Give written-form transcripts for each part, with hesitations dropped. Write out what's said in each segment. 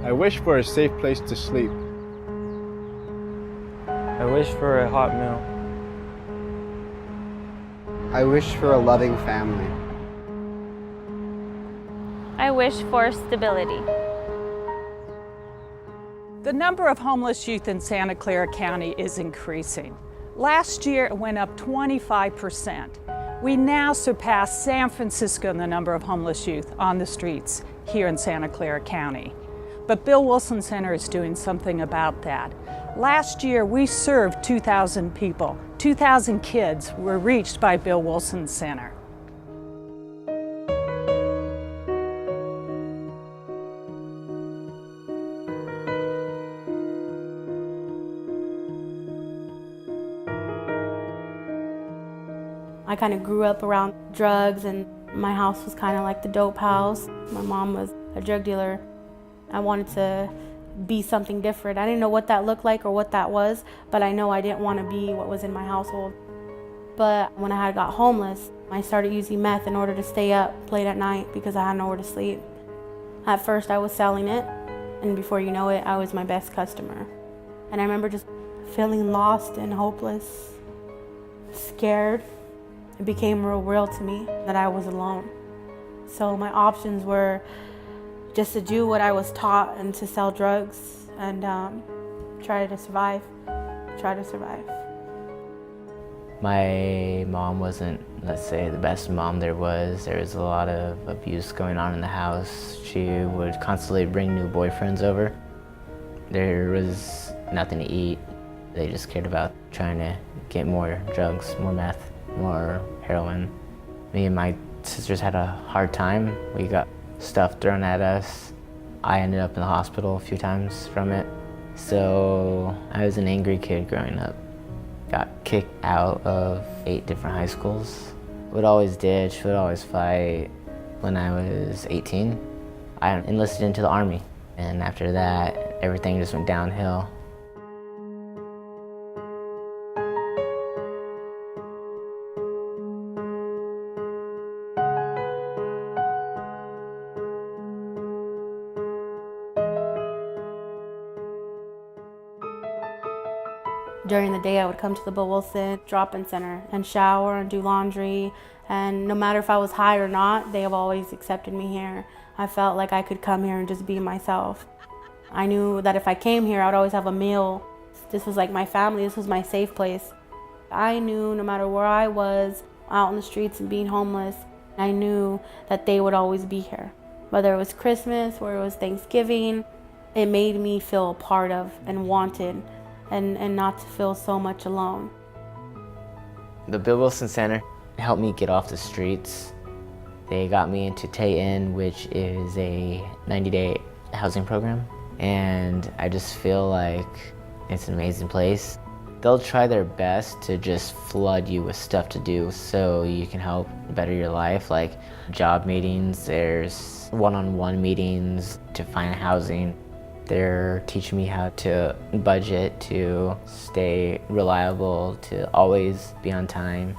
I wish for a safe place to sleep. I wish for a hot meal. I wish for a loving family. I wish for stability. The number of homeless youth in Santa Clara County is increasing. Last year, it went up 25%. We now surpass San Francisco in the number of homeless youth on the streets here in Santa Clara County. But Bill Wilson Center is doing something about that. Last year, we served 2,000 people. 2,000 kids were reached by Bill Wilson Center. I kind of grew up around drugs, and my house was kind of like the dope house. My mom was a drug dealer. I wanted to be something different. I didn't know what that looked like or what that was, but I know I didn't want to be what was in my household. But when I had got homeless, I started using meth in order to stay up late at night because I had nowhere to sleep. At first I was selling it, and before you know it, I was my best customer. And I remember just feeling lost and hopeless, scared. It became real to me that I was alone. So my options were just to do what I was taught and to sell drugs and try to survive. My mom wasn't, let's say, the best mom there was. There was a lot of abuse going on in the house. She would constantly bring new boyfriends over. There was nothing to eat. They just cared about trying to get more drugs, more meth, more heroin. Me and my sisters had a hard time. We got stuff thrown at us. I ended up in the hospital a few times from it. So I was an angry kid growing up. Got kicked out of 8 different high schools. Would always ditch, would always fight. When I was 18, I enlisted into the Army. And after that, everything just went downhill. During the day, I would come to the Bill Wilson drop-in center and shower and do laundry. And no matter if I was high or not, they have always accepted me here. I felt like I could come here and just be myself. I knew that if I came here, I'd always have a meal. This was like my family, this was my safe place. I knew no matter where I was, out in the streets and being homeless, I knew that they would always be here. Whether it was Christmas or it was Thanksgiving, it made me feel a part of and wanted. And not to feel so much alone. The Bill Wilson Center helped me get off the streets. They got me into Tay-In, which is a 90-day housing program. And I just feel like it's an amazing place. They'll try their best to just flood you with stuff to do so you can help better your life, like job meetings, there's one-on-one meetings to find housing. They're teaching me how to budget, to stay reliable, to always be on time.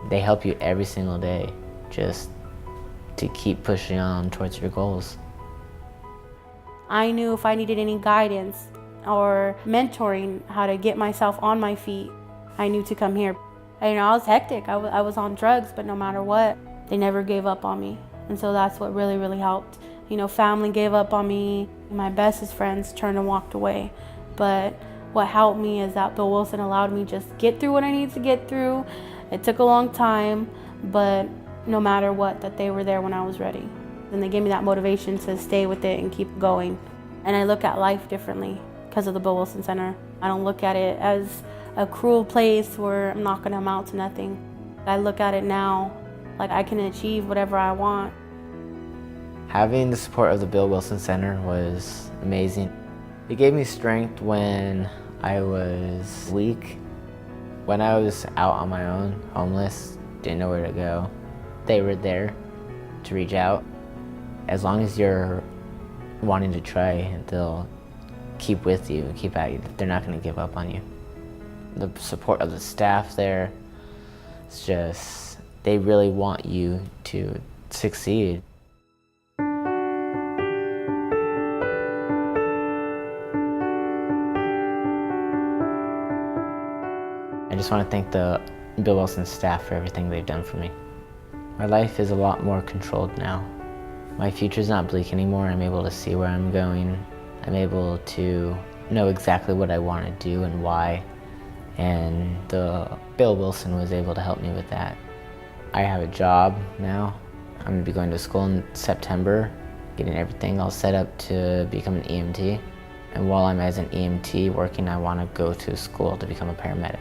They help you every single day just to keep pushing on towards your goals. I knew if I needed any guidance or mentoring how to get myself on my feet, I knew to come here. I was hectic. I was on drugs, but no matter what, they never gave up on me. And so that's what really, really helped. Family gave up on me. My bestest friends turned and walked away. But what helped me is that Bill Wilson allowed me just get through what I needed to get through. It took a long time, but no matter what, that they were there when I was ready. And they gave me that motivation to stay with it and keep going. And I look at life differently because of the Bill Wilson Center. I don't look at it as a cruel place where I'm not gonna amount to nothing. I look at it now like I can achieve whatever I want. Having the support of the Bill Wilson Center was amazing. It gave me strength when I was weak. When I was out on my own, homeless, didn't know where to go, they were there to reach out. As long as you're wanting to try, they'll keep with you, keep at you. They're not going to give up on you. The support of the staff there, it's just, they really want you to succeed. just want to thank the Bill Wilson staff for everything they've done for me. My life is a lot more controlled now. My future's not bleak anymore. I'm able to see where I'm going. I'm able to know exactly what I want to do and why. And the Bill Wilson was able to help me with that. I have a job now. I'm going to be going to school in September, getting everything all set up to become an EMT. And while I'm as an EMT working, I want to go to school to become a paramedic.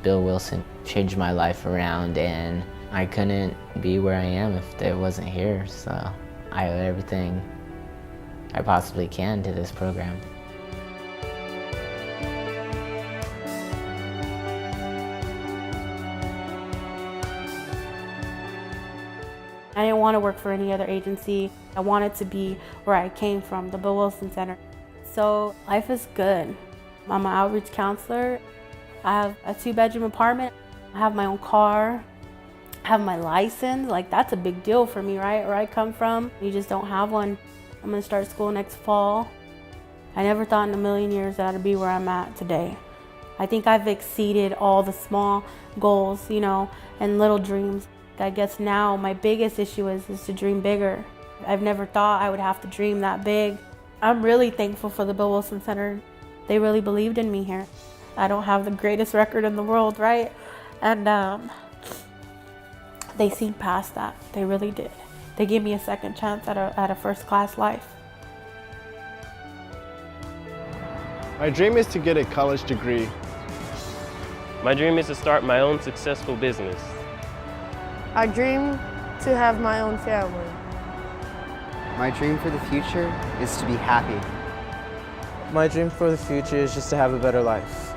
Bill Wilson changed my life around, and I couldn't be where I am if it wasn't here. So I owe everything I possibly can to this program. I didn't want to work for any other agency. I wanted to be where I came from, the Bill Wilson Center. So life is good. I'm an outreach counselor. I have a 2-bedroom apartment. I have my own car. I have my license. Like, that's a big deal for me, right? Where I come from, you just don't have one. I'm gonna start school next fall. I never thought in a million years that I'd be where I'm at today. I think I've exceeded all the small goals, and little dreams. I guess now my biggest issue is to dream bigger. I've never thought I would have to dream that big. I'm really thankful for the Bill Wilson Center. They really believed in me here. I don't have the greatest record in the world, right? And they seen past that. They really did. They gave me a second chance at a first-class life. My dream is to get a college degree. My dream is to start my own successful business. I dream to have my own family. My dream for the future is to be happy. My dream for the future is just to have a better life.